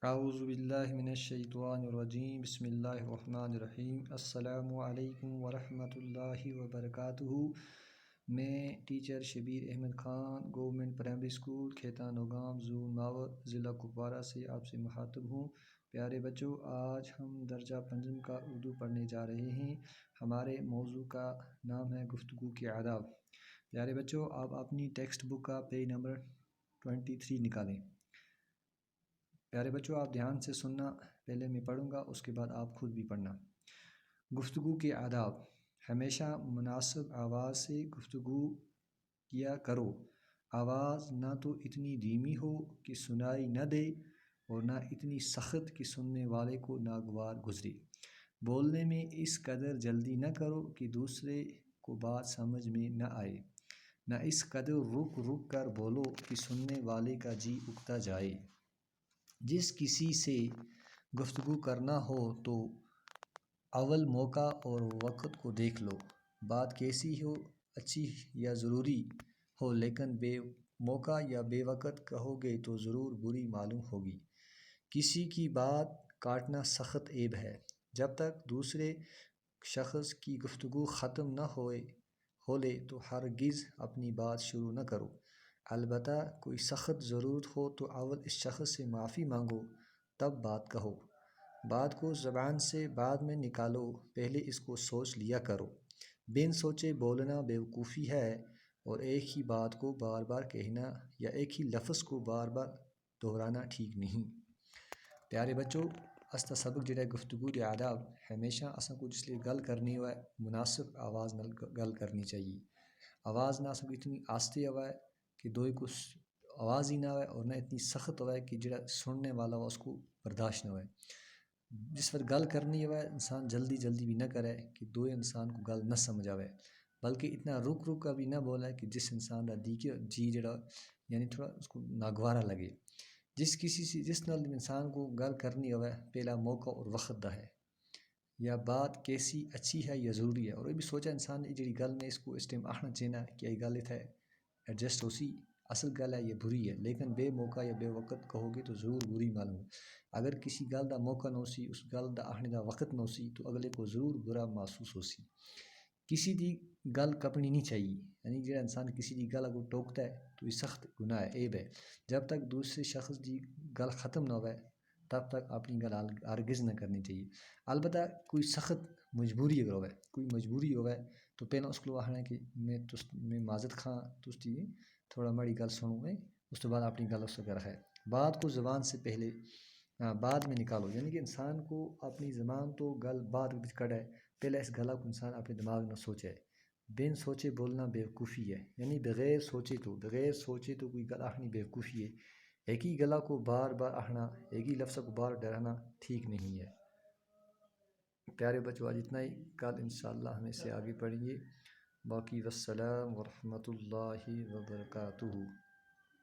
اعوذ باللہ من الشیطان الرجیم بسم اللہ الرحمن الرحیم السلام علیکم ورحمۃ اللہ وبرکاتہ۔ میں teacher Shabir Ahmad Khan government primary school Khetan Nowgam zone Mawer ضلع کپوارہ سے آپ سے مخاطب ہوں۔ پیارے بچوں، آج ہم درجہ پنجم کا اردو پڑھنے جا رہے ہیں۔ ہمارے موضوع کا نام ہے گفتگو کے آداب۔ پیارے بچوں، آپ اپنی ٹیکسٹ بک کا پیج نمبر 23 نکالیں۔ پیارے بچوں، آپ دھیان سے سننا، پہلے میں پڑھوں گا، اس کے بعد آپ خود بھی پڑھنا۔ گفتگو کے آداب: ہمیشہ مناسب آواز سے گفتگو کیا کرو۔ آواز نہ تو اتنی دھیمی ہو کہ سنائی نہ دے اور نہ اتنی سخت کہ سننے والے کو ناگوار گزرے۔ بولنے میں اس قدر جلدی نہ کرو کہ دوسرے کو بات سمجھ میں نہ آئے، نہ اس قدر رک رک کر بولو کہ سننے والے کا جی اکتا جائے۔ جس کسی سے گفتگو کرنا ہو تو اول موقع اور وقت کو دیکھ لو۔ بات کیسی ہو، اچھی یا ضروری ہو، لیکن بے موقع یا بے وقت کہو گے تو ضرور بری معلوم ہوگی۔ کسی کی بات کاٹنا سخت عیب ہے۔ جب تک دوسرے شخص کی گفتگو ختم نہ ہو لے تو ہرگز اپنی بات شروع نہ کرو۔ البتہ کوئی سخت ضرورت ہو تو اول اس شخص سے معافی مانگو، تب بات کہو۔ بات کو زبان سے بعد میں نکالو، پہلے اس کو سوچ لیا کرو۔ بن سوچے بولنا بیوقوفی ہے، اور ایک ہی بات کو بار بار کہنا یا ایک ہی لفظ کو بار بار دہرانا ٹھیک نہیں۔ پیارے بچوں، استا سبق جڑا گفتگو کے آداب ہمیشہ اساں کو جس لیے گل کرنی ہوئے مناسب آواز نال گل کرنی چاہیے۔ آواز نہ اساں کو اتنی آستے ہوئے کہ دوئے کو آواز ہی نہ ہوئے، اور نہ اتنی سخت ہوئے کہ جڑا سننے والا ہو اس کو برداشت نہ ہوئے۔ جس وقت گل کرنی ہوئے انسان جلدی بھی نہ کرے کہ دوئے انسان کو گل نہ سمجھ آئے، بلکہ اتنا رک رک کر بھی نہ بولے کہ جس انسان کا جی جڑا یعنی تھوڑا اس کو ناگوارا لگے۔ جس نال انسان کو گل کرنی ہوئے پہلا موقع اور وقت دا ہے، یا بات کیسی اچھی ہے یا ضروری ہے، اور یہ بھی سوچا انسان نے جڑی گل میں اس کو اس ٹائم آخنا چاہنا کہ یہ گل اتھے ایڈجسٹ ہو سی، اصل گل ہے یہ بری ہے، لیکن بے موقع یا بے وقت کہو گے تو ضرور بری معلوم ہو۔ اگر کسی گل دا موقع نہ سی، اس گل دا آخنے دا وقت نہ سی تو اگلے کو ضرور برا محسوس ہو سی۔ کسی دی گل کپنی نہیں چاہیے، یعنی جڑا انسان کسی دی گل اگر ٹوکتا ہے تو یہ سخت گناہ ہے، عیب ہے۔ جب تک دوسرے شخص دی گل ختم نہ ہوئے تب تک اپنی گل ہرگز نہ کرنی چاہیے۔ البتہ کوئی سخت مجبوری اگر ہوئے تو پہلے اس کو آخنا ہے کہ میں معذرت خواں تستی تھوڑا ماڑی گل سنو، اس کے بعد اپنی گل اس کا رکھے۔ بات کو زبان سے پہلے بعد میں نکالو، یعنی کہ انسان کو اپنی زبان تو گل بعد میں کڑے، پہلے اس گلا کو انسان اپنے دماغ میں سوچے۔ بن سوچے بولنا بیوقوفی ہے، یعنی بغیر سوچے تو کوئی گل آخنی بیوقوفی ہے۔ ایک ہی گلا کو بار بار آخنا، ایک ہی لفظ کو بار ڈرانا ٹھیک نہیں ہے۔ پیارے بچوں، آج اتنا ہی، کل انشاءاللہ ہم اسے آگے پڑھیں گے۔ باقی والسلام ورحمۃ اللہ وبرکاتہ۔